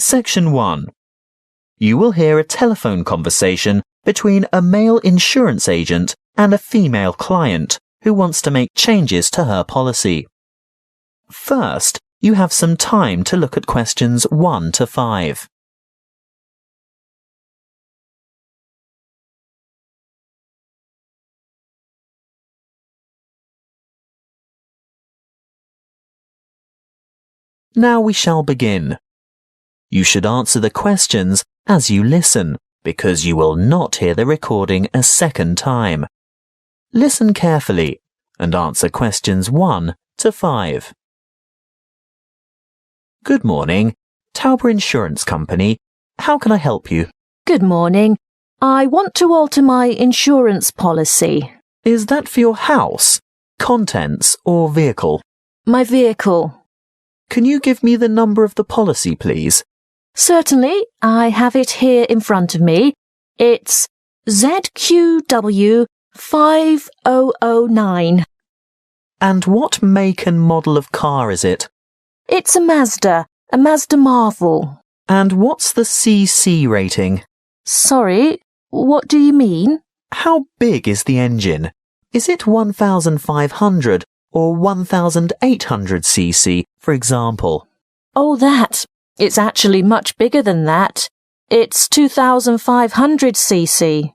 Section 1. You will hear a telephone conversation between a male insurance agent and a female client who wants to make changes to her policy. First, you have some time to look at questions 1 to 5. Now we shall begin. You should answer the questions as you listen, because you will not hear the recording a second time. Listen carefully and answer questions 1 to 5. Good morning, Tauber Insurance Company. How can I help you? Good morning. I want to alter my insurance policy. Is that for your house, contents or vehicle? My vehicle. Can you give me the number of the policy, please? Certainly, I have it here in front of me. It's ZQW 5009. And what make and model of car is it? It's a Mazda Marvel. And what's the CC rating? Sorry, what do you mean? How big is the engine? Is it 1,500 or 1,800 cc, for example? Oh, that. It's actually much bigger than that. It's 2,500 cc.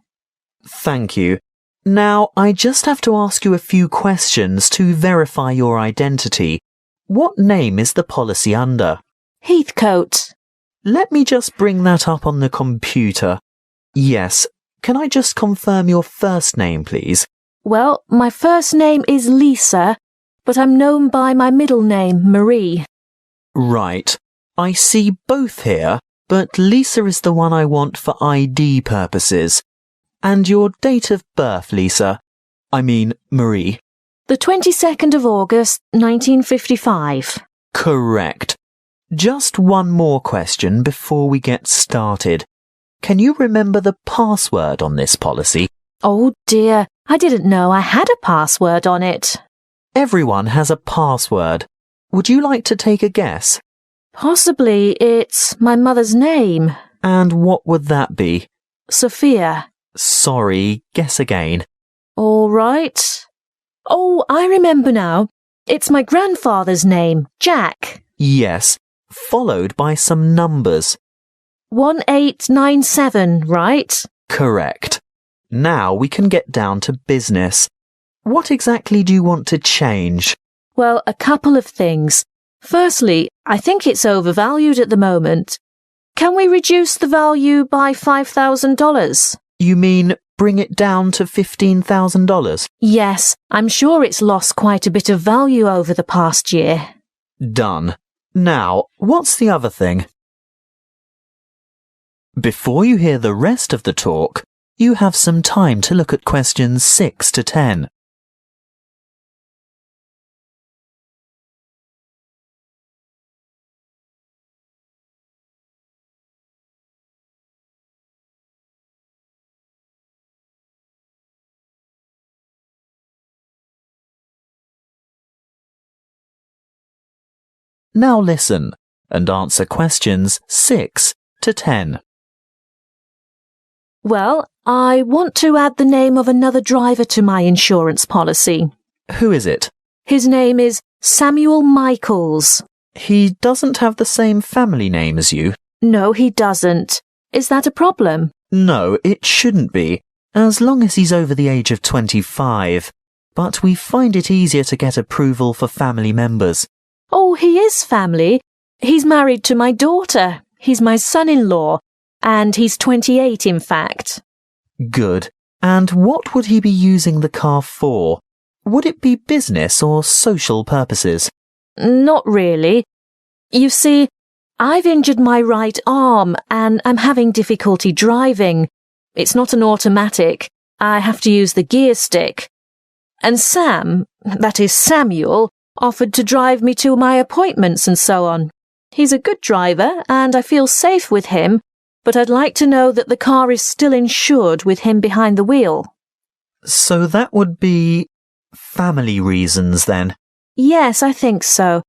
Thank you. Now, I just have to ask you a few questions to verify your identity. What name is the policy under? Heathcote. Let me just bring that up on the computer. Yes. Can I just confirm your first name, please? Well, my first name is Lisa, but I'm known by my middle name, Marie. Right. I see both here, but Lisa is the one I want for ID purposes. And your date of birth, Lisa? I mean, Marie. The 22nd of August, 1955. Correct. Just one more question before we get started. Can you remember the password on this policy? Oh dear, I didn't know I had a password on it. Everyone has a password. Would you like to take a guess? Possibly it's my mother's name. And what would that be? Sophia. Sorry, guess again. All right. Oh, I remember now. It's my grandfather's name, Jack. Yes, followed by some numbers. 1897, right? Correct. Now we can get down to business. What exactly do you want to change? Well, a couple of things. Firstly, I think it's overvalued at the moment. Can we reduce the value by $5,000? You mean bring it down to $15,000? Yes, I'm sure it's lost quite a bit of value over the past year. Done. Now, what's the other thing? Before you hear the rest of the talk, you have some time to look at questions 6 to 10. Now listen and answer questions 6 to 10. Well, I want to add the name of another driver to my insurance policy. Who is it? His name is Samuel Michaels. He doesn't have the same family name as you. No, he doesn't. Is that a problem? No, it shouldn't be, as long as he's over the age of 25. But we find it easier to get approval for family members. Oh, he is family. He's married to my daughter. He's my son-in-law. And he's 28, in fact. Good. And what would he be using the car for? Would it be business or social purposes? Not really. You see, I've injured my right arm and I'm having difficulty driving. It's not an automatic. I have to use the gear stick. And Sam, that is Samuel, offered to drive me to my appointments and so on. He's a good driver and I feel safe with him, but I'd like to know that the car is still insured with him behind the wheel. So that would be family reasons then? Yes, I think so.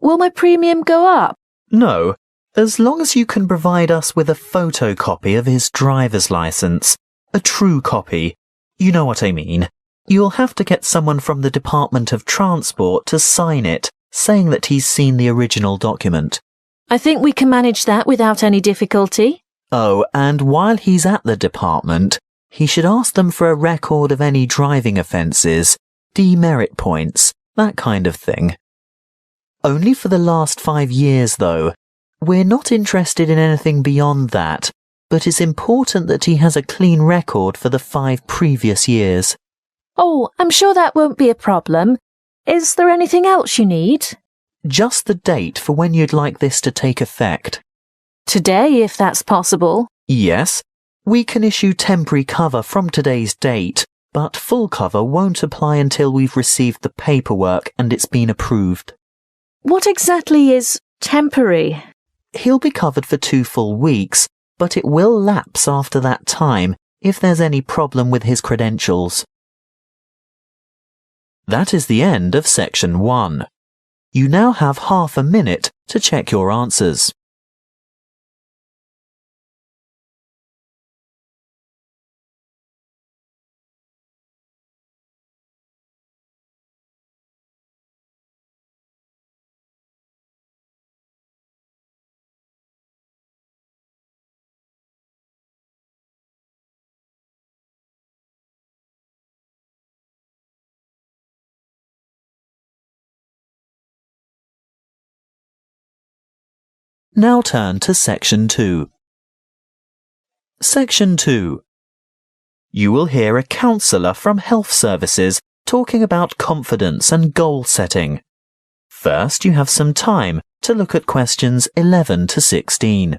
Will my premium go up? No, As long as you can provide us with a photocopy of his driver's license, a true copy, you know what I mean. You'll have to get someone from the Department of Transport to sign it, saying that he's seen the original document. I think we can manage that without any difficulty. Oh, and while he's at the department, he should ask them for a record of any driving offences, demerit points, that kind of thing. Only for the last 5 years, though. We're not interested in anything beyond that, but it's important that he has a clean record for the 5 previous years. Oh, I'm sure that won't be a problem. Is there anything else you need? Just the date for when you'd like this to take effect. Today, if that's possible. Yes, we can issue temporary cover from today's date, but full cover won't apply until we've received the paperwork and it's been approved. What exactly is temporary? He'll be covered for 2 full weeks, but it will lapse after that time if there's any problem with his credentials. That is the end of section 1. You now have half a minute to check your answers. Now turn to section 2. Section 2. You will hear a counsellor from Health Services talking about confidence and goal setting. First, you have some time to look at questions 11 to 16.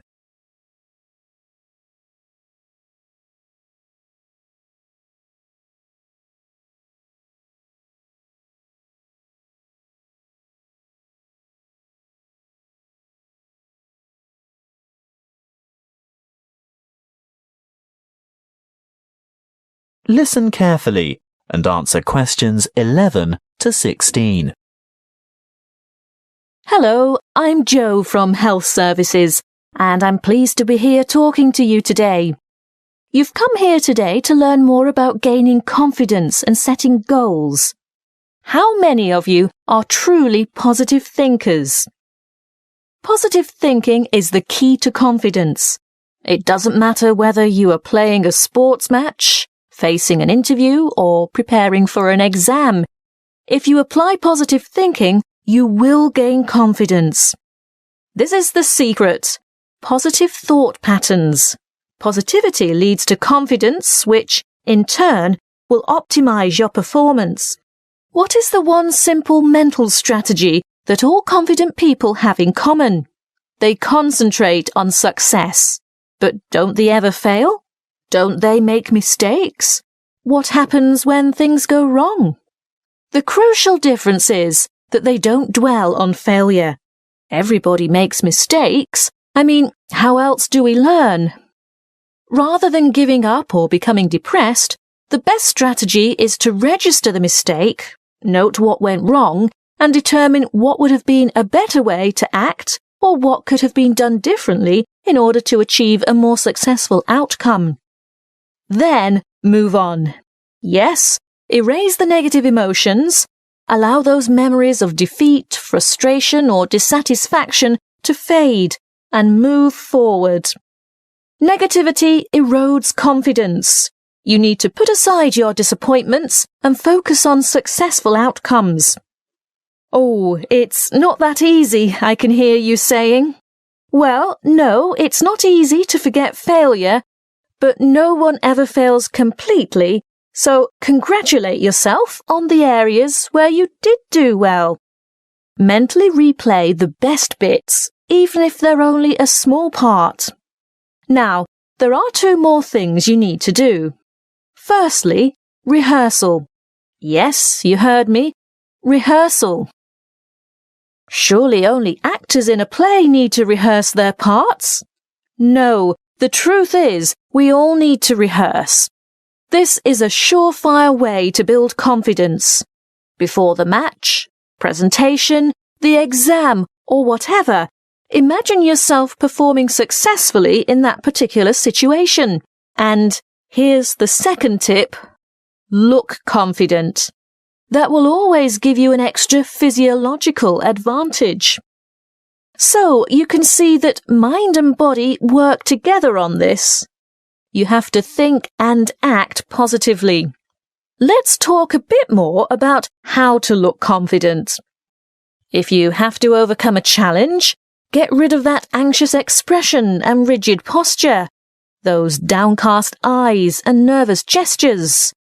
Listen carefully and answer questions 11 to 16. Hello, I'm Jo from Health Services, and I'm pleased to be here talking to you today. You've come here today to learn more about gaining confidence and setting goals. How many of you are truly positive thinkers? Positive thinking is the key to confidence. It doesn't matter whether you are playing a sports match, facing an interview, or preparing for an exam. If you apply positive thinking, you will gain confidence. This is the secret. Positive thought patterns. Positivity leads to confidence, which, in turn, will optimize your performance. What is the one simple mental strategy that all confident people have in common? They concentrate on success. But don't they ever fail? Don't they make mistakes? What happens when things go wrong? The crucial difference is that they don't dwell on failure. Everybody makes mistakes. I mean, how else do we learn? Rather than giving up or becoming depressed, the best strategy is to register the mistake, note what went wrong, and determine what would have been a better way to act or what could have been done differently in order to achieve a more successful outcome. Then move on. Yes, erase the negative emotions. Allow those memories of defeat, frustration, or dissatisfaction to fade and move forward. Negativity erodes confidence. You need to put aside your disappointments and focus on successful outcomes. Oh, it's not that easy, I can hear you saying. Well, no, it's not easy to forget failure, but no one ever fails completely, so congratulate yourself on the areas where you did do well. Mentally replay the best bits, even if they're only a small part. Now, there are 2 more things you need to do. Firstly, rehearsal. Yes, you heard me. Rehearsal. Surely only actors in a play need to rehearse their parts? No, the truth is we all need to rehearse. This is a surefire way to build confidence. Before the match, presentation, the exam, or whatever, imagine yourself performing successfully in that particular situation. And here's the second tip. Look confident. That will always give you an extra physiological advantage. So you can see that mind and body work together on this. You have to think and act positively. Let's talk a bit more about how to look confident. If you have to overcome a challenge, get rid of that anxious expression and rigid posture, those downcast eyes and nervous gestures.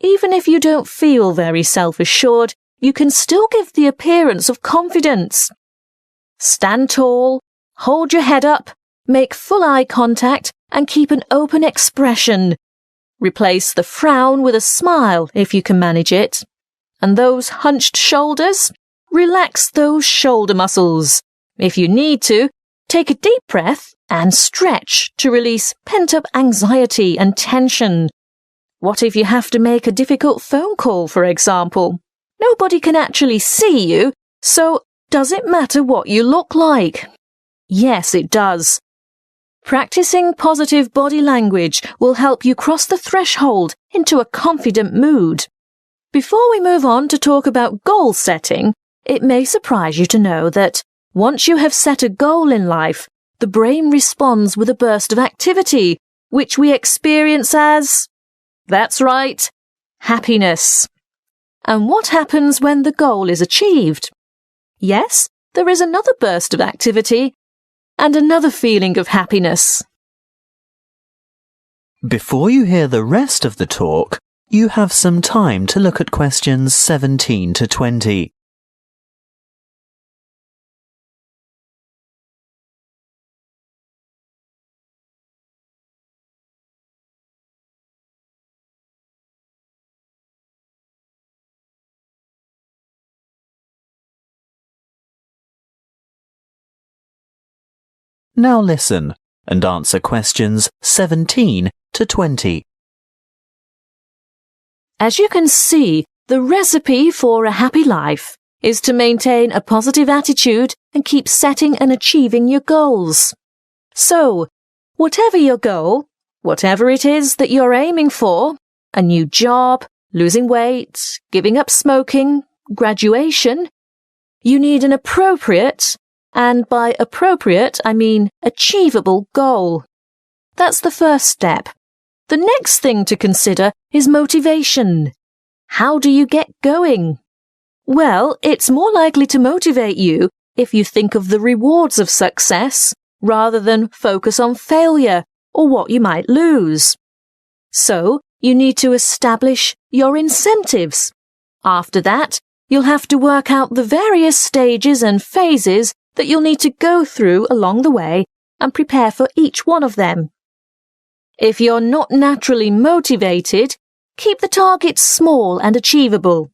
Even if you don't feel very self-assured, you can still give the appearance of confidence. Stand tall, hold your head up, make full eye contact, and keep an open expression. Replace the frown with a smile if you can manage it. And those hunched shoulders? Relax those shoulder muscles. If you need to, take a deep breath and stretch to release pent-up anxiety and tension. What if you have to make a difficult phone call, for example? Nobody can actually see you, so does it matter what you look like? Yes, it does. Practicing positive body language will help you cross the threshold into a confident mood. Before we move on to talk about goal setting, it may surprise you to know that once you have set a goal in life, the brain responds with a burst of activity, which we experience as, that's right, happiness. And what happens when the goal is achieved? Yes, there is another burst of activity and another feeling of happiness. Before you hear the rest of the talk, you have some time to look at questions 17 to 20. Now listen and answer questions 17 to 20. As you can see, the recipe for a happy life is to maintain a positive attitude and keep setting and achieving your goals. So, whatever your goal, whatever it is that you're aiming for, a new job, losing weight, giving up smoking, graduation, you need an appropriate, and by appropriate I mean achievable goal. That's the first step. The next thing to consider is motivation. How do you get going? Well, it's more likely to motivate you if you think of the rewards of success rather than focus on failure or what you might lose. So, you need to establish your incentives. After that, you'll have to work out the various stages and phases that you'll need to go through along the way and prepare for each one of them. If you're not naturally motivated, keep the targets small and achievable.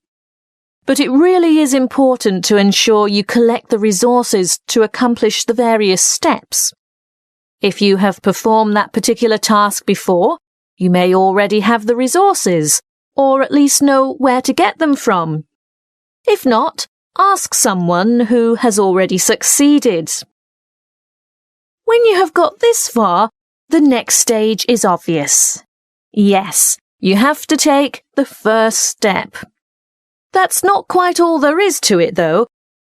But it really is important to ensure you collect the resources to accomplish the various steps. If you have performed that particular task before, you may already have the resources, or at least know where to get them from. If not, ask someone who has already succeeded. When you have got this far, the next stage is obvious. Yes, you have to take the first step. That's not quite all there is to it, though.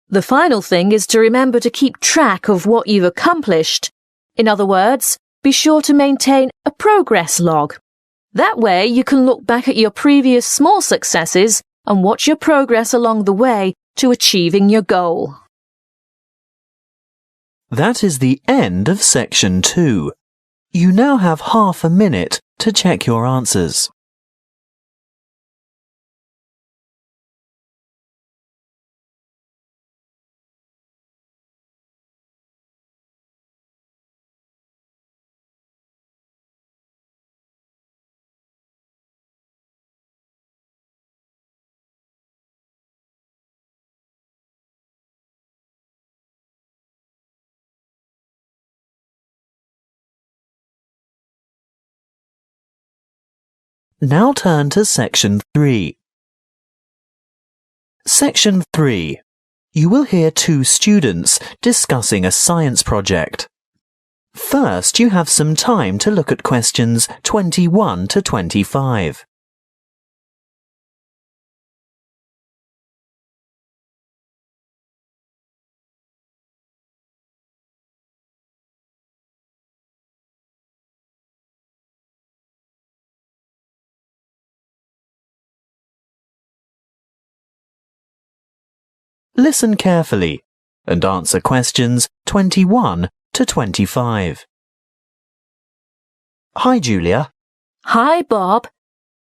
The final thing is to remember to keep track of what you've accomplished. In other words, be sure to maintain a progress log. That way you can look back at your previous small successes and watch your progress along the way to achieving your goal. That is the end of section 2. You now have half a minute to check your answers. Now turn to section 3. Section 3. You will hear two students discussing a science project. First, you have some time to look at questions 21 to 25. Listen carefully and answer questions 21 to 25. Hi, Julia. Hi, Bob.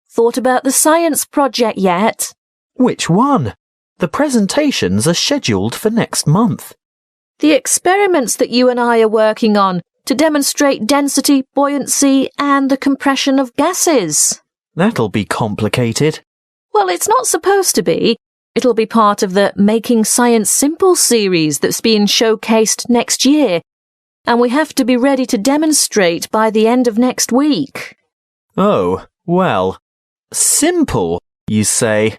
Thought about the science project yet? Which one? The presentations are scheduled for next month. The experiments that you and I are working on to demonstrate density, buoyancy, and the compression of gases. That'll be complicated. Well, it's not supposed to be. It'll be part of the Making Science Simple series that's being showcased next year, and we have to be ready to demonstrate by the end of next week. Oh, well, simple, you say?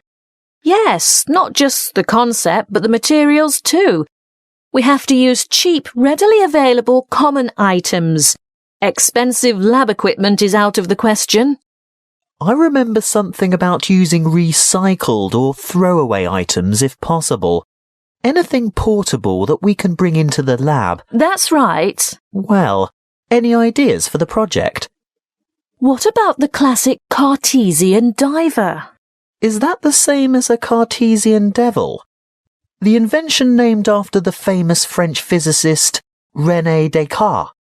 Yes, not just the concept, but the materials too. We have to use cheap, readily available common items. Expensive lab equipment is out of the question. I remember something about using recycled or throwaway items if possible. Anything portable that we can bring into the lab. That's right. Well, any ideas for the project? What about the classic Cartesian diver? Is that the same as a Cartesian devil? The invention named after the famous French physicist René Descartes.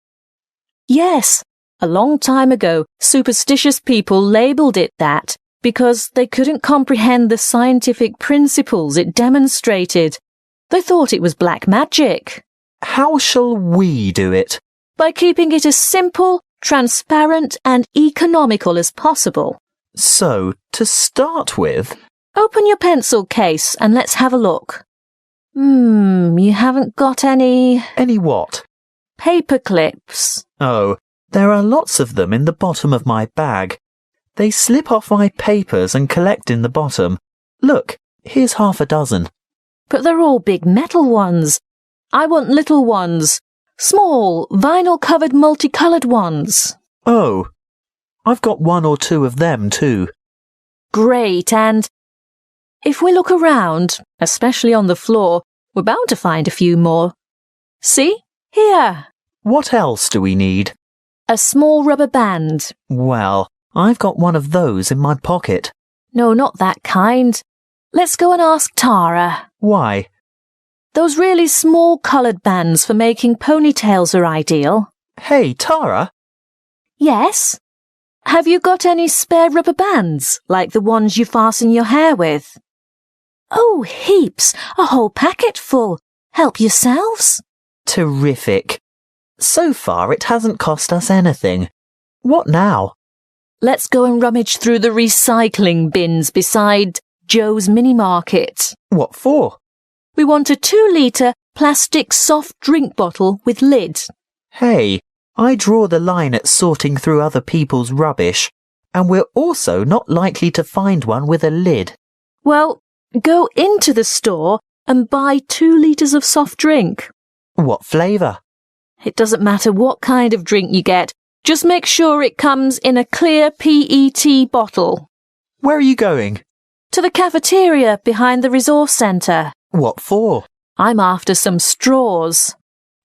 Yes. A long time ago, superstitious people labelled it that because they couldn't comprehend the scientific principles it demonstrated. They thought it was black magic. How shall we do it? By keeping it as simple, transparent and economical as possible. So, to start with... Open your pencil case and let's have a look. You haven't got any... Any what? Paper clips. Oh, there are lots of them in the bottom of my bag. They slip off my papers and collect in the bottom. Look, here's half a dozen. But they're all big metal ones. I want little ones. Small, vinyl-covered multicoloured ones. Oh, I've got one or two of them too. Great, and if we look around, especially on the floor, we're bound to find a few more. See? Here. What else do we need? A small rubber band. Well, I've got one of those in my pocket. No, not that kind. Let's go and ask Tara. Why? Those really small coloured bands for making ponytails are ideal. Hey, Tara? Yes? Have you got any spare rubber bands, like the ones you fasten your hair with? Oh, heaps. A whole packet full. Help yourselves. Terrific. So far, it hasn't cost us anything. What now? Let's go and rummage through the recycling bins beside Joe's mini market. What for? We want a 2-litre plastic soft drink bottle with lid. Hey, I draw the line at sorting through other people's rubbish, and we're also not likely to find one with a lid. Well, go into the store and buy 2 litres of soft drink. What flavour? It doesn't matter what kind of drink you get. Just make sure it comes in a clear PET bottle. Where are you going? To the cafeteria behind the resource centre. What for? I'm after some straws.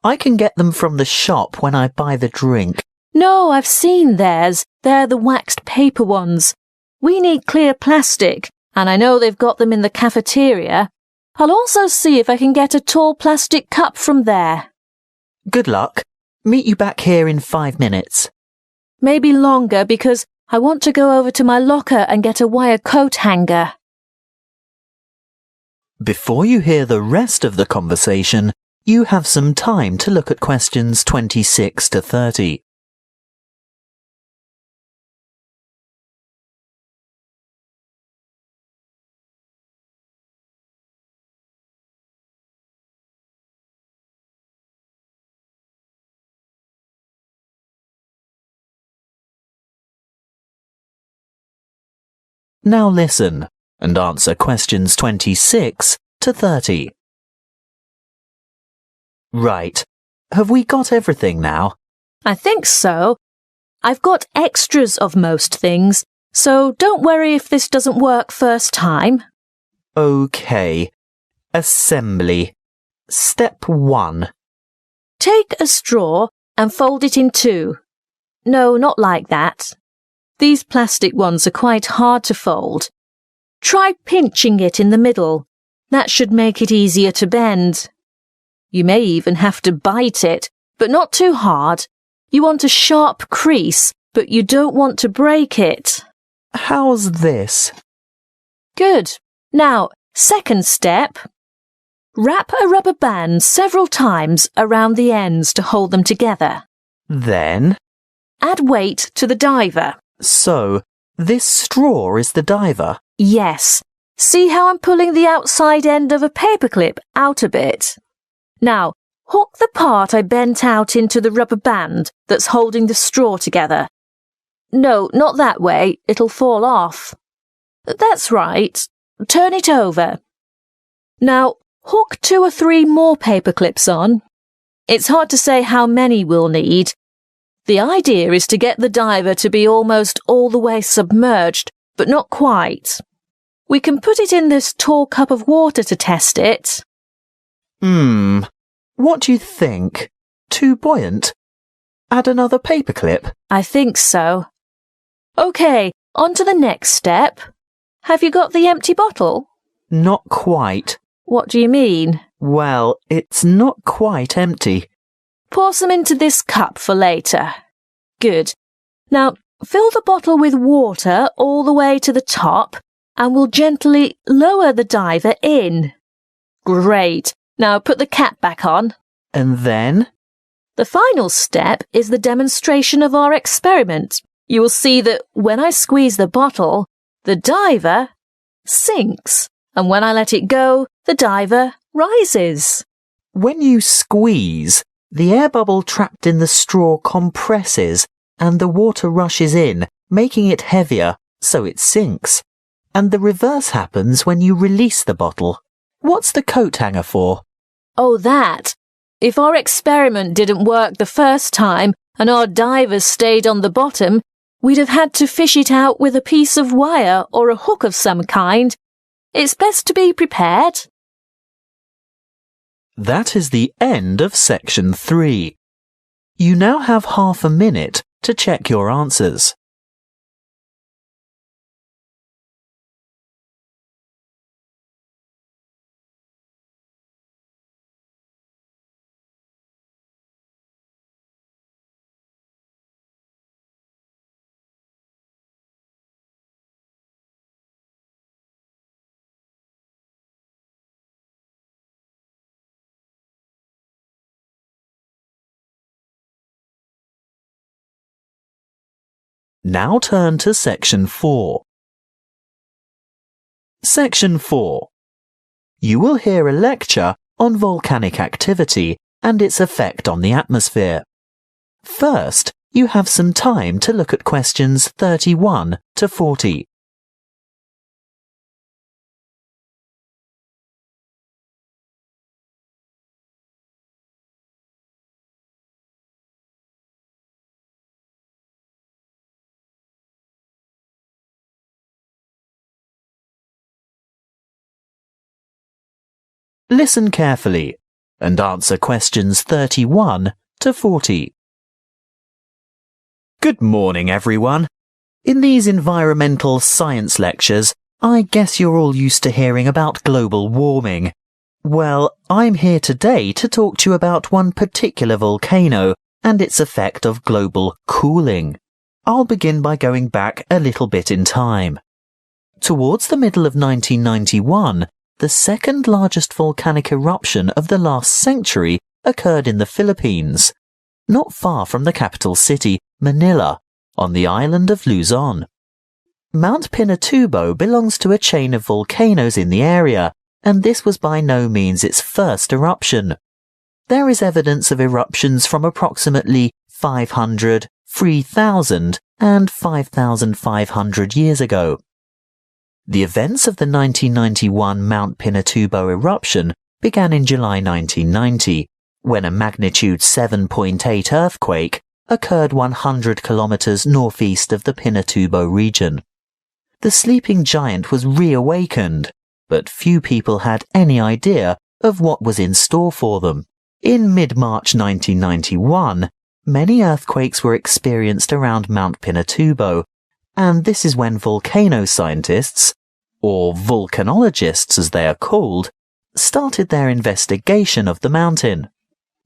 I can get them from the shop when I buy the drink. No, I've seen theirs. They're the waxed paper ones. We need clear plastic, and I know they've got them in the cafeteria. I'll also see if I can get a tall plastic cup from there. Good luck. Meet you back here in 5 minutes. Maybe longer because I want to go over to my locker and get a wire coat hanger. Before you hear the rest of the conversation, you have some time to look at questions 26 to 30. Now listen and answer questions 26 to 30. Right. Have we got everything now? I think so. I've got extras of most things, so don't worry if this doesn't work first time. OK. Assembly. Step 1. Take a straw and fold it in two. No, not like that. These plastic ones are quite hard to fold. Try pinching it in the middle. That should make it easier to bend. You may even have to bite it, but not too hard. You want a sharp crease, but you don't want to break it. How's this? Good. Now, second step. Wrap a rubber band several times around the ends to hold them together. Then? Add weight to the diver. So, this straw is the diver? Yes. See how I'm pulling the outside end of a paperclip out a bit? Now, hook the part I bent out into the rubber band that's holding the straw together. No, not that way. It'll fall off. That's right. Turn it over. Now, hook 2 or 3 more paper clips on. It's hard to say how many we'll need. The idea is to get the diver to be almost all the way submerged, but not quite. We can put it in this tall cup of water to test it. What do you think? Too buoyant? Add another paperclip? I think so. OK, on to the next step. Have you got the empty bottle? Not quite. What do you mean? Well, it's not quite empty. Pour some into this cup for later. Good. Now, fill the bottle with water all the way to the top and we'll gently lower the diver in. Great. Now put the cap back on. And then? The final step is the demonstration of our experiment. You will see that when I squeeze the bottle, the diver sinks, and when I let it go, the diver rises. When you squeeze, the air bubble trapped in the straw compresses and the water rushes in, making it heavier, so it sinks. And the reverse happens when you release the bottle. What's the coat hanger for? Oh, that. If our experiment didn't work the first time and our divers stayed on the bottom, we'd have had to fish it out with a piece of wire or a hook of some kind. It's best to be prepared. That is the end of section 3. You now have half a minute to check your answers. Now turn to section 4. Section 4. You will hear a lecture on volcanic activity and its effect on the atmosphere. First, you have some time to look at questions 31 to 40. Listen carefully and answer questions 31 to 40. Good morning, everyone. In these environmental science lectures, I guess you're all used to hearing about global warming. Well, I'm here today to talk to you about one particular volcano and its effect of global cooling. I'll begin by going back a little bit in time. Towards the middle of 1991, the second largest volcanic eruption of the last century occurred in the Philippines, not far from the capital city, Manila, on the island of Luzon. Mount Pinatubo belongs to a chain of volcanoes in the area, and this was by no means its first eruption. There is evidence of eruptions from approximately 500, 3,000 and 5,500 years ago. The events of the 1991 Mount Pinatubo eruption began in July 1990, when a magnitude 7.8 earthquake occurred 100 kilometers northeast of the Pinatubo region. The sleeping giant was reawakened, but few people had any idea of what was in store for them. In mid-March 1991, many earthquakes were experienced around Mount Pinatubo, and this is when volcano scientists, or volcanologists as they are called, started their investigation of the mountain.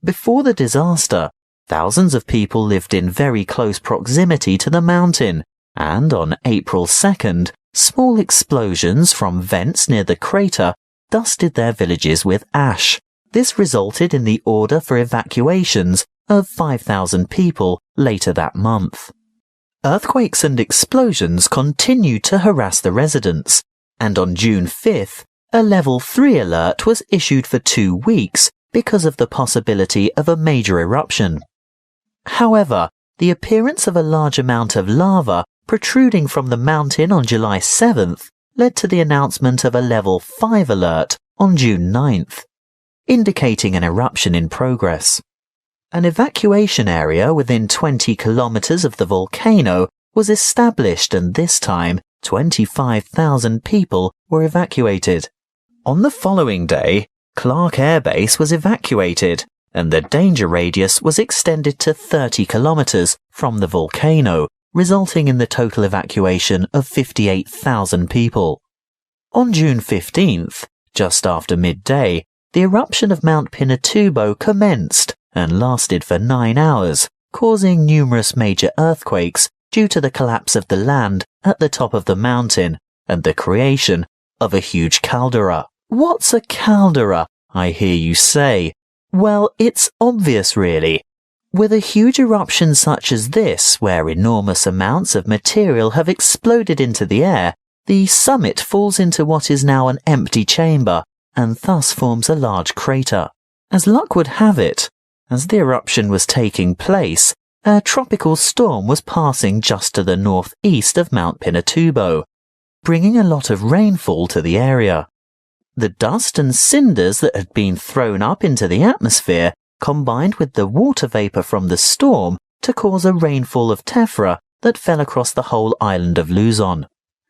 Before the disaster, thousands of people lived in very close proximity to the mountain, and on April 2nd, small explosions from vents near the crater dusted their villages with ash. This resulted in the order for evacuations of 5,000 people later that month. Earthquakes and explosions continued to harass the residents, and on June 5th, a Level 3 alert was issued for 2 weeks because of the possibility of a major eruption. However, the appearance of a large amount of lava protruding from the mountain on July 7th led to the announcement of a Level 5 alert on June 9th, indicating an eruption in progress. An evacuation area within 20 kilometers of the volcano was established, and this time 25,000 people were evacuated. On the following day, Clark Air Base was evacuated, and the danger radius was extended to 30 kilometers from the volcano, resulting in the total evacuation of 58,000 people. On June 15th, just after midday, the eruption of Mount Pinatubo commenced and lasted for 9 hours, causing numerous major earthquakes due to the collapse of the land at the top of the mountain and the creation of a huge caldera. What's a caldera, I hear you say? Well, it's obvious really. With a huge eruption such as this, where enormous amounts of material have exploded into the air, the summit falls into what is now an empty chamber, and thus forms a large crater. As luck would have it, as the eruption was taking place, a tropical storm was passing just to the northeast of Mount Pinatubo, bringing a lot of rainfall to the area. The dust and cinders that had been thrown up into the atmosphere combined with the water vapor from the storm to cause a rainfall of tephra that fell across the whole island of Luzon.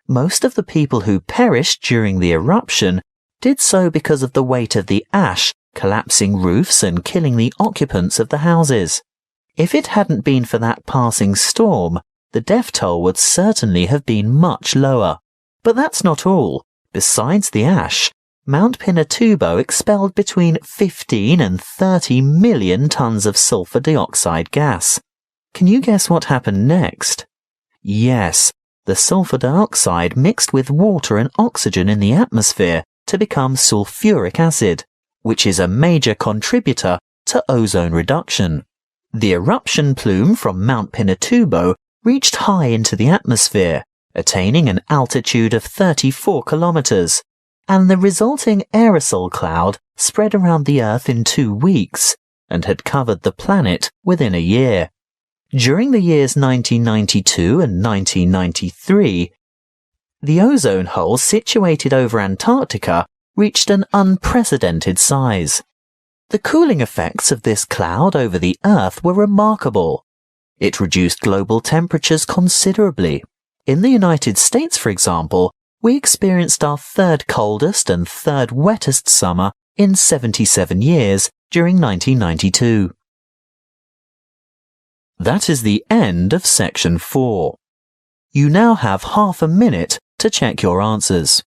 Most of the people who perished during the eruption did so because of the weight of the ash collapsing roofs and killing the occupants of the houses. If it hadn't been for that passing storm, the death toll would certainly have been much lower. But that's not all. Besides the ash, Mount Pinatubo expelled between 15 and 30 million tons of sulfur dioxide gas. Can you guess what happened next? Yes, the sulfur dioxide mixed with water and oxygen in the atmosphere to become sulfuric acid, which is a major contributor to ozone reduction. The eruption plume from Mount Pinatubo reached high into the atmosphere, attaining an altitude of 34 kilometers, and the resulting aerosol cloud spread around the Earth in 2 weeks and had covered the planet within a year. During the years 1992 and 1993, the ozone hole situated over Antarctica reached an unprecedented size. The cooling effects of this cloud over the Earth were remarkable. It reduced global temperatures considerably. In the United States, for example, we experienced our 3rd coldest and 3rd wettest summer in 77 years during 1992. That is the end of section 4. You now have half a minute to check your answers.